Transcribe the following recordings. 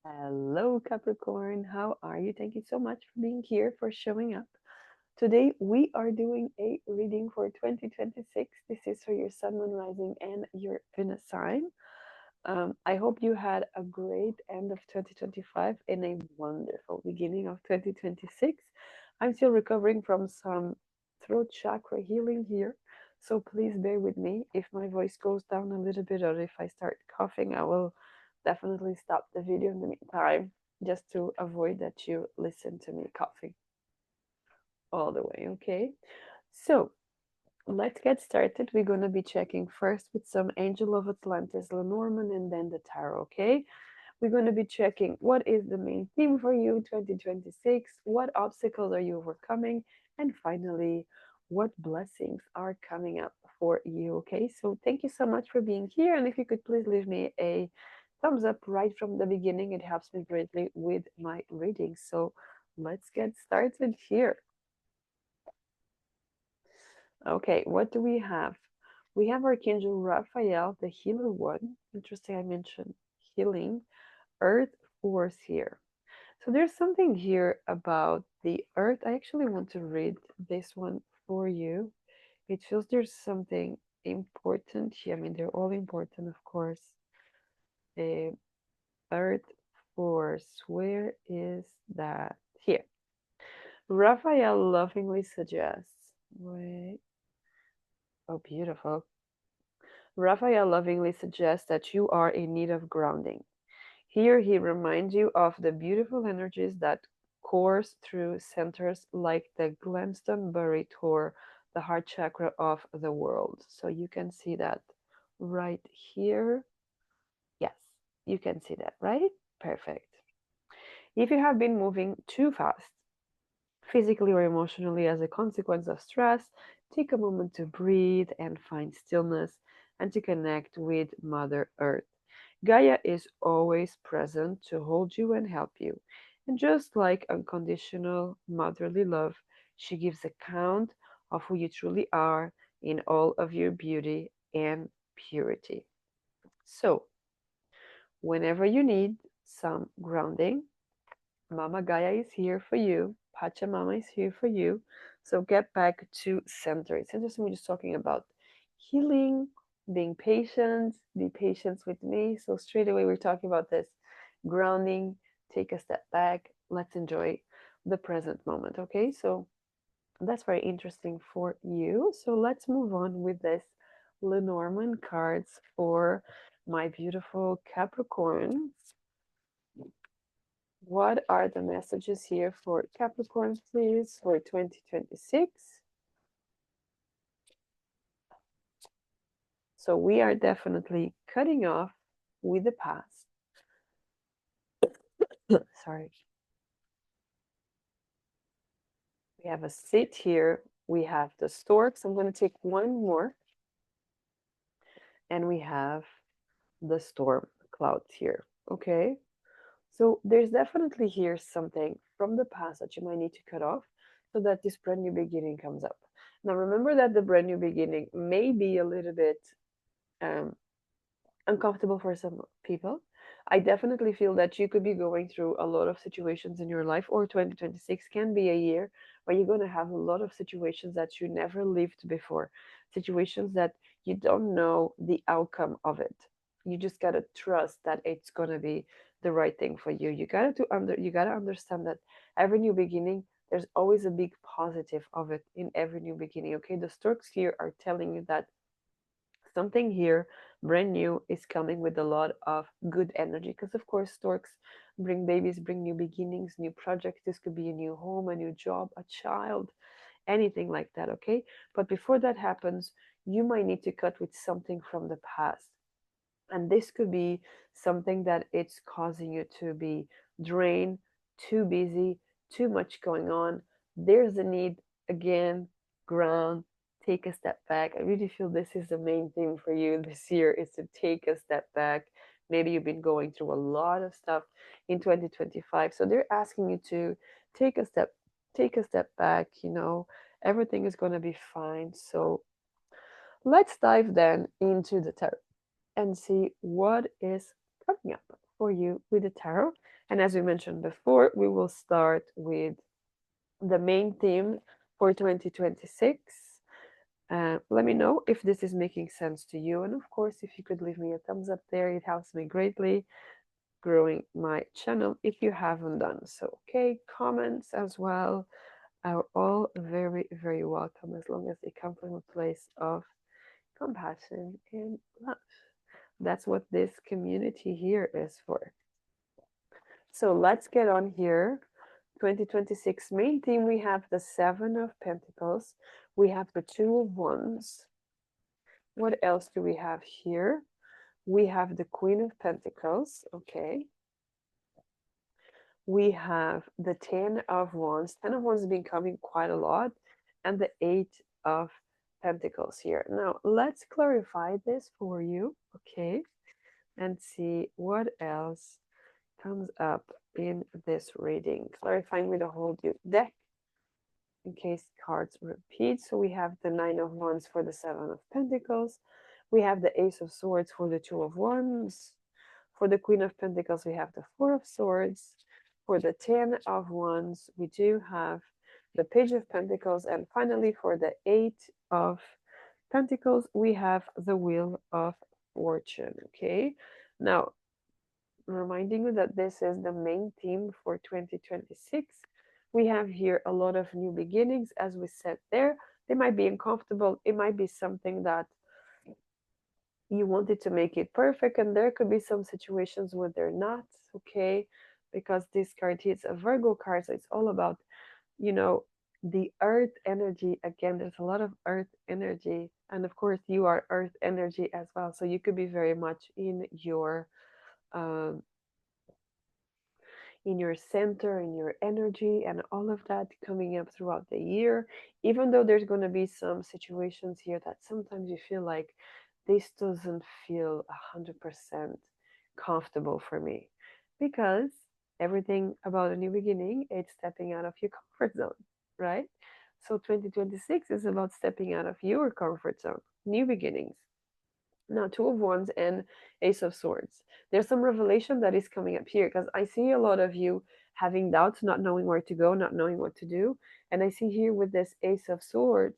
Hello, Capricorn. How are you? Thank you so much for being here, for showing up. Today, we are doing a reading for 2026. This is for your Sun, Moon, Rising, and your Venus sign. I hope you had a great end of 2025 and a wonderful beginning of 2026. I'm still recovering from some throat chakra healing here, so please bear with me. If my voice goes down a little bit or if I start coughing, I will definitely stop the video in the meantime just to avoid that you listen to me coughing all the way, okay? So, let's get started. We're going to be checking first with some Angel of Atlantis, Lenormand, and then the tarot, okay? We're going to be checking what is the main theme for you 2026, what obstacles are you overcoming, and finally, what blessings are coming up for you, okay? So thank you so much for being here, and if you could please leave me a thumbs up right from the beginning, it helps me greatly with my reading. So let's get started here. Okay, what do we have? We have Archangel Raphael, the healer one. Interesting, I mentioned healing. Earth force here. So there's something here about the earth. I actually want to read this one for you. It feels there's something important here. I mean, they're all important, of course. The earth force, where is that? Here. Raphael lovingly suggests, wait, oh, beautiful. Raphael lovingly suggests that you are in need of grounding. Here he reminds you of the beautiful energies that course through centers like the Glastonbury Tor, the heart chakra of the world. So you can see that right here. Yes, you can see that, right? Perfect. If you have been moving too fast, physically or emotionally as a consequence of stress, take a moment to breathe and find stillness and to connect with Mother Earth. Gaia is always present to hold you and help you. And just like unconditional motherly love, she gives account of who you truly are in all of your beauty and purity. So, whenever you need some grounding, Mama Gaia is here for you. Pachamama is here for you. So get back to center. It's interesting we're just talking about healing, being patient, be patient with me. So straight away we're talking about this grounding, take a step back, let's enjoy the present moment. Okay, so that's very interesting for you. So let's move on with this Lenormand cards for my beautiful Capricorn. What are the messages here for Capricorn, please, for 2026? So we are definitely cutting off with the past. Sorry. We have a sit here. We have the storks. I'm going to take one more. And we have the storm clouds here. Okay. So there's definitely here something from the past that you might need to cut off so that this brand new beginning comes up. Now remember that the brand new beginning may be a little bit um, uncomfortable for some people. I definitely feel that you could be going through a lot of situations in your life, or 2026 can be a year where you're going to have a lot of situations that you never lived before, situations that you don't know the outcome of it. You just got to trust that it's going to be the right thing for you. You got to understand that every new beginning, there's always a big positive of it in every new beginning. Okay, the storks here are telling you that something here brand new is coming with a lot of good energy, because of course storks bring babies, bring new beginnings, new projects. This could be a new home, a new job, a child, anything like that. Okay, but before that happens, you might need to cut with something from the past, and this could be something that it's causing you to be drained, too busy, too much going on. There's a need, again, ground, take a step back. I really feel this is the main thing for you this year, is to take a step back. Maybe you've been going through a lot of stuff in 2025, so they're asking you to take a step back. Everything is going to be fine. So let's dive then into the tarot and see what is coming up for you with the tarot. And as we mentioned before, we will start with the main theme for 2026. Let me know if this is making sense to you. And of course, if you could leave me a thumbs up there, it helps me greatly growing my channel if you haven't done so. Okay, comments as well are all very, very welcome as long as they come from a place of compassion and love. That's what this community here is for. So let's get on here. 2026 main theme, we have the Seven of Pentacles, we have the Two of Wands. What else do we have here? We have the Queen of Pentacles, okay. We have the Ten of Wands. Ten of Wands has been coming quite a lot, and the Eight of Pentacles here. Now, let's clarify this for you, okay, and see what else comes up in this reading. Clarifying with a whole deck in case cards repeat. So we have the Nine of Wands for the Seven of Pentacles. We have the Ace of Swords for the Two of Wands. For the Queen of Pentacles, we have the Four of Swords. For the Ten of Wands, we do have the Page of Pentacles. And finally, for the Eight of Pentacles, we have the Wheel of Fortune. Okay. Now, reminding you that this is the main theme for 2026. We have here a lot of new beginnings, as we said there. They might be uncomfortable. It might be something that you wanted to make it perfect, and there could be some situations where they're not, okay? Because this card is a Virgo card, so it's all about, you know, the earth energy. Again, there's a lot of earth energy, and of course, you are earth energy as well. So you could be very much um, in your center, in your energy, and all of that coming up throughout the year. Even though there's going to be some situations here that sometimes you feel like this doesn't feel 100% comfortable for me, because everything about a new beginning, it's stepping out of your comfort zone, right? So 2026 is about stepping out of your comfort zone, new beginnings. Now, Two of Wands and Ace of Swords. There's some revelation that is coming up here, because I see a lot of you having doubts, not knowing where to go, not knowing what to do. And I see here with this Ace of Swords,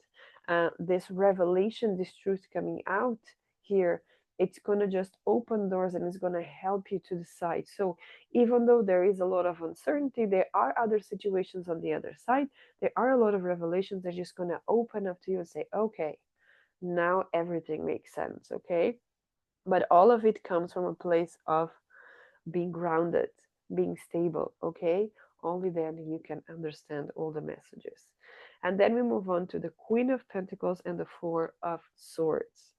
this revelation, this truth coming out here. It's going to just open doors and it's going to help you to decide. So, even though there is a lot of uncertainty, there are other situations on the other side. There are a lot of revelations that are just going to open up to you and say, okay, now everything makes sense, okay? But all of it comes from a place of being grounded, being stable, okay? Only then you can understand all the messages. And then we move on to the Queen of Pentacles and the Four of Swords.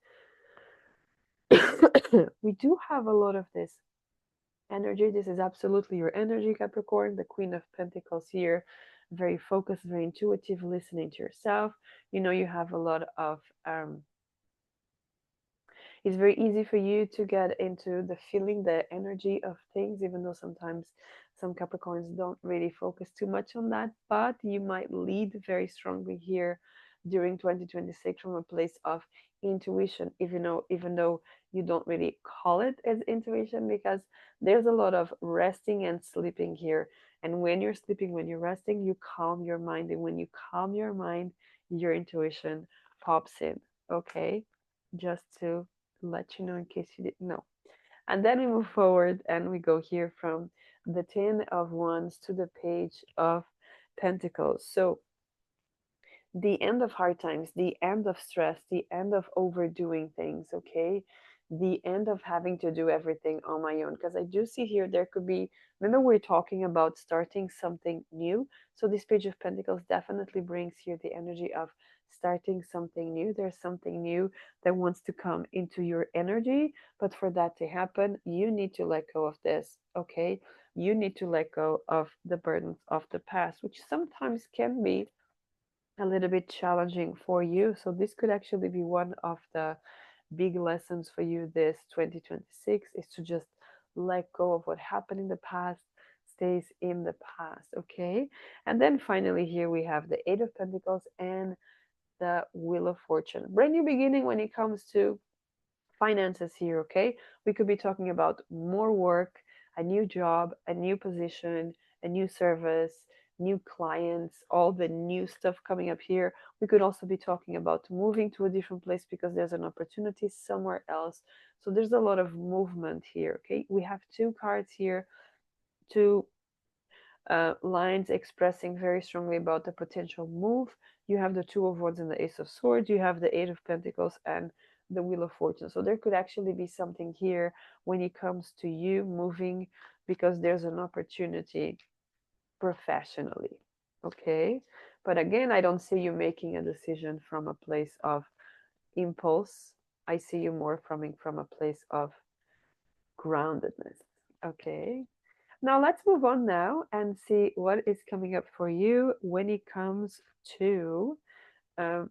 We do have a lot of this energy. This is absolutely your energy, Capricorn. The Queen of Pentacles here, very focused, very intuitive, listening to yourself. You know, you have a lot of it's very easy for you to get into the feeling, the energy of things, even though sometimes some Capricorns don't really focus too much on that. But you might lead very strongly here during 2026 from a place of intuition, even though you don't really call it as intuition, because there's a lot of resting and sleeping here. And when you're sleeping, when you're resting, you calm your mind. And when you calm your mind, your intuition pops in. Okay, just to let you know in case you didn't know. And then we move forward and we go here from the Ten of Wands to the Page of Pentacles. So the end of hard times, the end of stress, the end of overdoing things, okay? The end of having to do everything on my own. Because I do see here there could be, remember, we're talking about starting something new. So this Page of Pentacles definitely brings here the energy of starting something new. There's something new that wants to come into your energy. But for that to happen, you need to let go of this, okay? You need to let go of the burdens of the past, which sometimes can be a little bit challenging for you. So this could actually be one of the big lessons for you this 2026, is to just let go of what happened in the past, stays in the past, okay? And then finally here we have the Eight of Pentacles and the Wheel of Fortune. Brand new beginning when it comes to finances here, okay? We could be talking about more work, a new job, a new position, a new service, new clients, all the new stuff coming up here. We could also be talking about moving to a different place because there's an opportunity somewhere else. So there's a lot of movement here. Okay, we have two cards here, two lines expressing very strongly about the potential move. You have the Two of Wands and the Ace of Swords. You have the Eight of Pentacles and the Wheel of Fortune. So there could actually be something here when it comes to you moving because there's an opportunity professionally. Okay. But again, I don't see you making a decision from a place of impulse. I see you more coming from a place of groundedness. Okay. Now let's move on now and see what is coming up for you when it comes to um,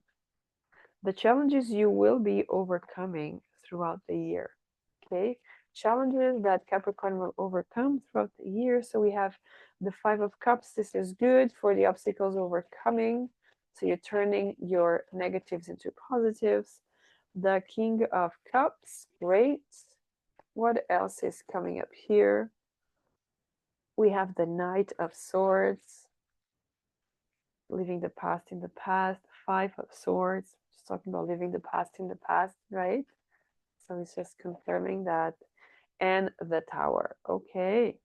the challenges you will be overcoming throughout the year. Okay, challenges that Capricorn will overcome throughout the year. So we have the Five of Cups. This is good for the obstacles overcoming. So you're turning your negatives into positives. The King of Cups, great. What else is coming up here? We have the Knight of Swords, leaving the past in the past. Five of Swords, just talking about leaving the past in the past, right? So it's just confirming that. And the Tower. Okay.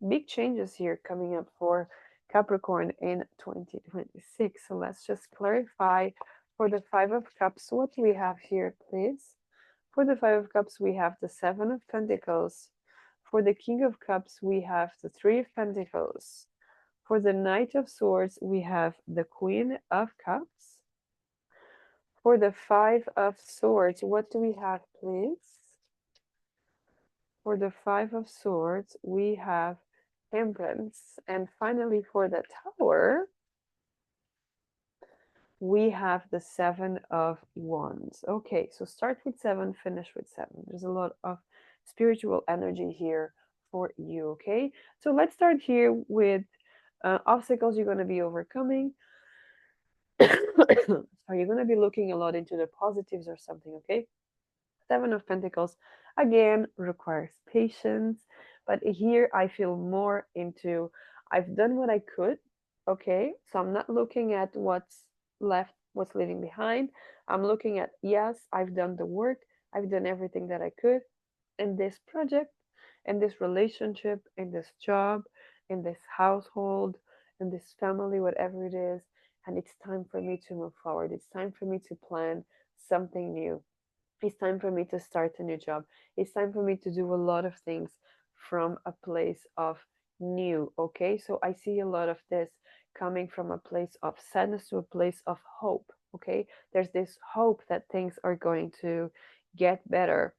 Big changes here coming up for Capricorn in 2026. So let's just clarify for the Five of Cups. What do we have here, please? For the Five of Cups, we have the Seven of Pentacles. For the King of Cups, we have the Three of Pentacles. For the Knight of Swords, we have the Queen of Cups. For the Five of Swords, what do we have, please? For the Five of Swords, we have Temperance. And finally, for the Tower, we have the Seven of Wands. Okay, so start with seven, finish with seven. There's a lot of spiritual energy here for you, okay? So let's start here with obstacles you're going to be overcoming. So you're going to be looking a lot into the positives or something, okay? Seven of Pentacles, again, requires patience. But here I feel more into I've done what I could, okay? So I'm not looking at what's left, what's leaving behind. I'm looking at, yes, I've done the work, I've done everything that I could in this project, in this relationship, in this job, in this household, in this family, whatever it is. And it's time for me to move forward. It's time for me to plan something new. It's time for me to start a new job. It's time for me to do a lot of things from a place of new. Okay, so I see a lot of this coming from a place of sadness to a place of hope. Okay, there's this hope that things are going to get better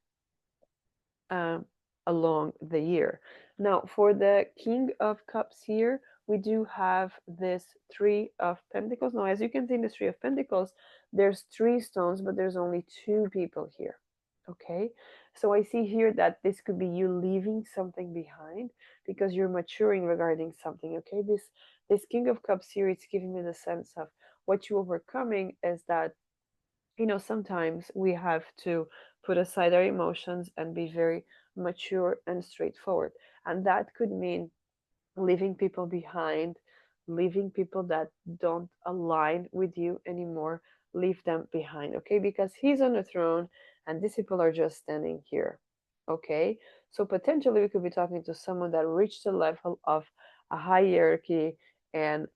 um, along the year. Now, for the King of Cups here, we do have this Three of Pentacles. Now, as you can see in the Three of Pentacles, there's three stones, but there's only two people here. Okay, so I see here that this could be you leaving something behind because you're maturing regarding something. Okay, this King of Cups here, it's giving me the sense of what you're overcoming is that sometimes we have to put aside our emotions and be very mature and straightforward. And that could mean leaving people behind, leaving people that don't align with you anymore, leave them behind, okay? Because he's on the throne and these people are just standing here, okay? So potentially we could be talking to someone that reached a level of a hierarchy and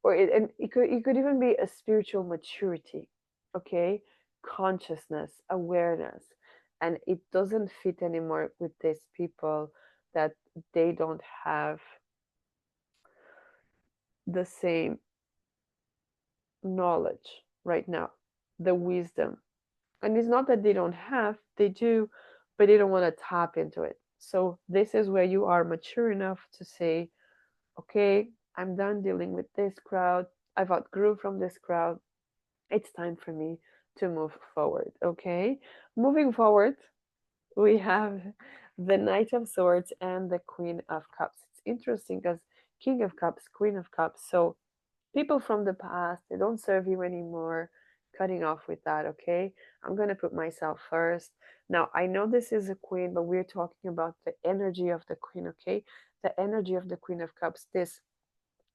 and it could even be a spiritual maturity, okay, consciousness, awareness, and it doesn't fit anymore with these people that they don't have the same knowledge right now, the wisdom. And it's not that they don't have, they do, but they don't want to tap into it. So this is where you are mature enough to say, okay, I'm done dealing with this crowd, I've outgrew from this crowd, it's time for me to move forward. Okay, moving forward, we have the Knight of Swords and the Queen of Cups. It's interesting because King of Cups, Queen of Cups. So people from the past, they don't serve you anymore. cutting off with that, okay? I'm going to put myself first. Now, I know this is a queen, but we're talking about the energy of the queen, okay? The energy of the Queen of Cups, this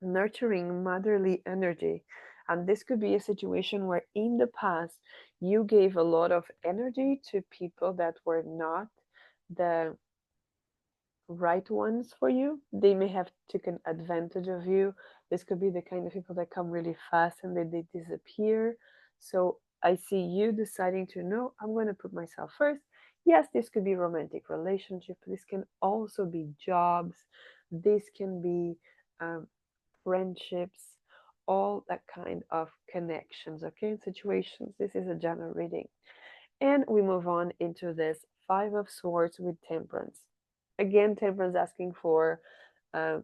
nurturing motherly energy. And this could be a situation where in the past you gave a lot of energy to people that were not the right ones for you. They may have taken advantage of you. This could be the kind of people that come really fast and then they disappear. So I see you deciding to know, I'm going to put myself first. Yes, this could be romantic relationship. This can also be jobs. This can be um, friendships, all that kind of connections, okay, situations. This is a general reading. And we move on into this Five of Swords with Temperance. Again, Temperance asking for uh,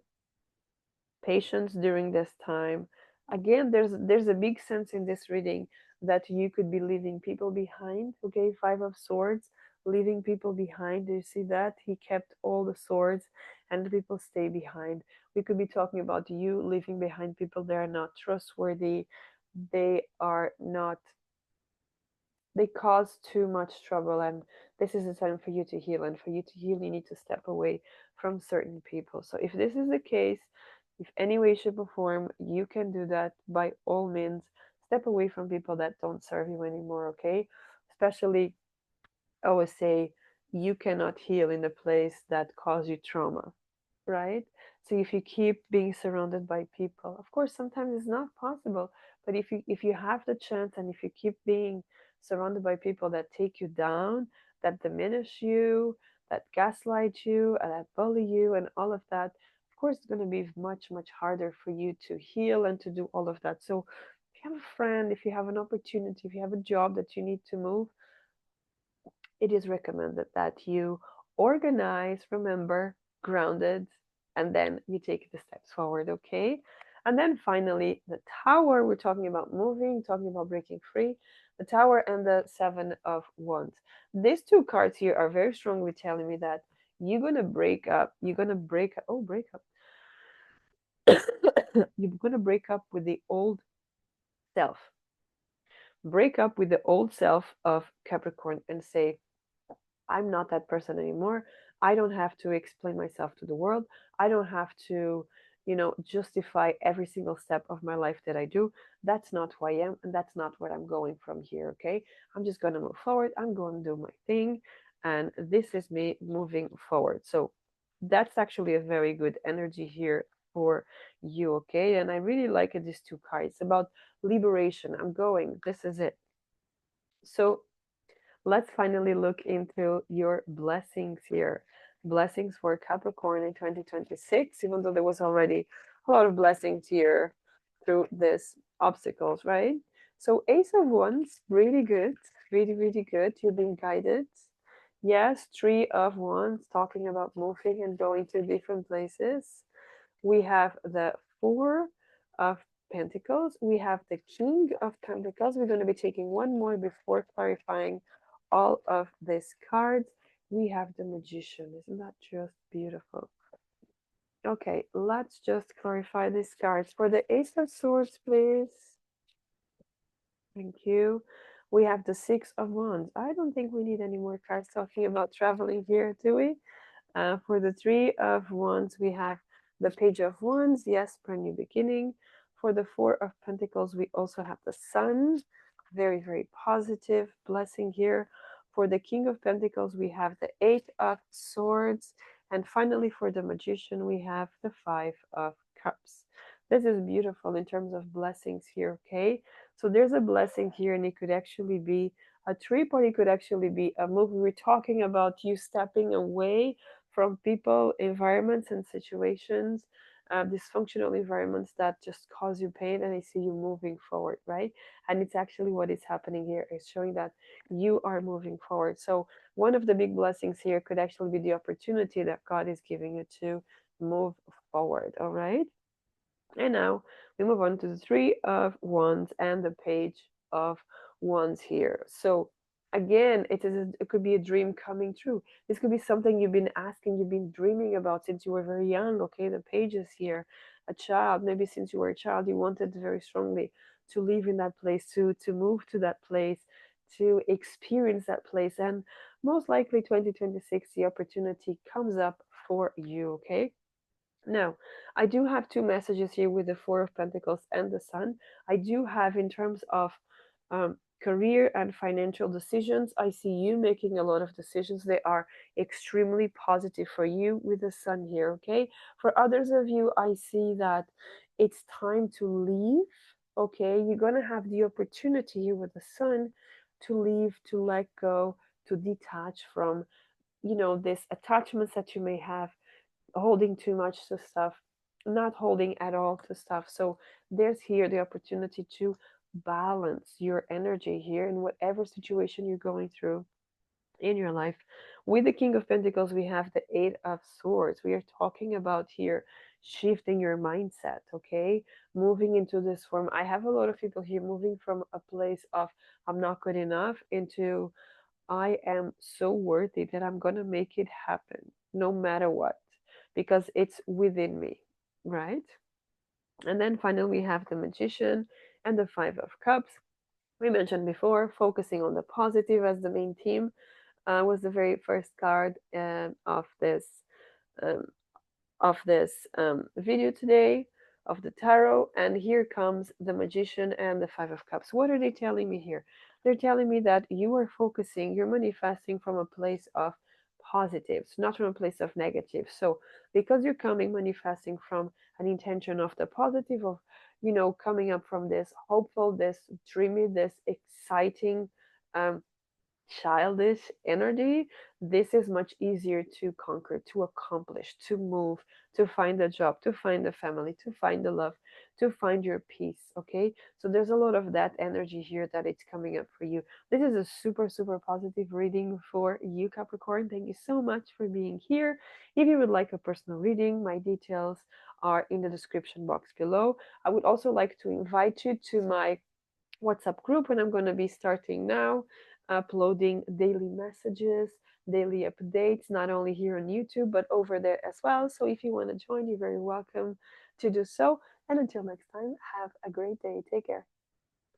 patience during this time. Again, there's a big sense in this reading that you could be leaving people behind. Okay, Five of Swords, leaving people behind. Do you see that? He kept all the swords and the people stay behind. We could be talking about you leaving behind people that are not trustworthy. They are not, they cause too much trouble, and this is a time for you to heal, and for you to heal you need to step away from certain people. So if this is the case, if any way shape or form you can do that, by all means step away from people that don't serve you anymore, okay? Especially, I always say, you cannot heal in the place that caused you trauma, right? So if you keep being surrounded by people, of course, sometimes it's not possible. But if you have the chance, and if you keep being surrounded by people that take you down, that diminish you, that gaslight you, and that bully you, and all of that, of course, it's going to be much much harder for you to heal and to do all of that. So if you have a friend, if you have an opportunity, if you have a job that you need to move, it is recommended that you organize, remember, grounded, and then you take the steps forward, okay? And then finally, the Tower, we're talking about moving, talking about breaking free. The Tower and the Seven of Wands. These two cards here are very strongly telling me that you're going to break up. You're going to break up. Oh, break up. You're going to break up with the old self. Break up with the old self of Capricorn and say, I'm not that person anymore. I don't have to explain myself to the world. I don't have to, justify every single step of my life that I do. That's not who I am, and that's not where I'm going from here, okay? I'm just going to move forward. I'm going to do my thing, and this is me moving forward. So that's actually a very good energy here for you, okay? And I really like these two cards about liberation. I'm going. This is it. So let's finally look into your blessings here. Blessings for Capricorn in 2026, even though there was already a lot of blessings here through this obstacles, right? So Ace of Wands, really good, really, really good. You've been guided. Yes, Three of Wands, talking about moving and going to different places. We have the Four of Pentacles. We have the King of Pentacles. We're going to be taking one more before clarifying all of these cards. We have the Magician. Isn't that just beautiful? Okay, let's just clarify these cards. For the Ace of Swords, please. Thank you. We have the Six of Wands. I don't think we need any more cards talking about traveling here, do we? For the Three of Wands, we have the Page of Wands, yes, for a new beginning. For the Four of Pentacles, we also have the Sun, very, very positive blessing here. For the King of Pentacles, we have the Eight of Swords. And finally, for the Magician, we have the Five of Cups. This is beautiful in terms of blessings here, okay? So there's a blessing here, and it could actually be a trip, or it could actually be a move. We're talking about you stepping away from people, environments, and situations, dysfunctional environments that just cause you pain, and I see you moving forward, right? And it's actually what is happening here. It's showing that you are moving forward. So one of the big blessings here could actually be the opportunity that God is giving you to move forward, all right? And now we move on to the Three of Wands and the Page of Wands here. So again, it could be a dream coming true. This could be something you've been asking, you've been dreaming about since you were very young. Okay, the pages here, a child, maybe since you were a child, you wanted very strongly to live in that place, to move to that place, to experience that place. And most likely 2026, the opportunity comes up for you. Okay, now, I do have two messages here with the Four of Pentacles and the Sun. I do have, in terms of career and financial decisions, I see you making a lot of decisions. They are extremely positive for you with the Sun here, okay? For others of you, I see that it's time to leave, okay? You're going to have the opportunity here with the Sun to leave, to let go, to detach from, this attachments that you may have, holding too much to stuff, not holding at all to stuff. So there's here the opportunity to balance your energy here in whatever situation you're going through in your life. With the King of Pentacles, we have the Eight of Swords. We are talking about here shifting your mindset, okay? Moving into this form. I have a lot of people here moving from a place of I'm not good enough into I am so worthy that I'm going to make it happen no matter what, because it's within me, right? And then finally, we have the Magician and the Five of Cups. We mentioned before, focusing on the positive as the main theme was the very first card um, video today of the tarot. And here comes the Magician and the Five of Cups. What are they telling me here? They're telling me that you are focusing, you're manifesting from a place of positives, not from a place of negative. So because you're coming manifesting from an intention of the positive, of coming up from this hopeful, this dreamy, this exciting, um, childish energy, this is much easier to conquer, to accomplish, to move, to find a job, to find a family, to find the love, to find your peace. Okay, so there's a lot of that energy here that it's coming up for you. This is a super, super positive reading for you, Capricorn. Thank you so much for being here. If you would like a personal reading, my details are in the description box below. I would also like to invite you to my WhatsApp group when I'm going to be starting now, uploading daily messages, daily updates, not only here on YouTube, but over there as well. So if you want to join, you're very welcome to do so. And until next time, have a great day. Take care.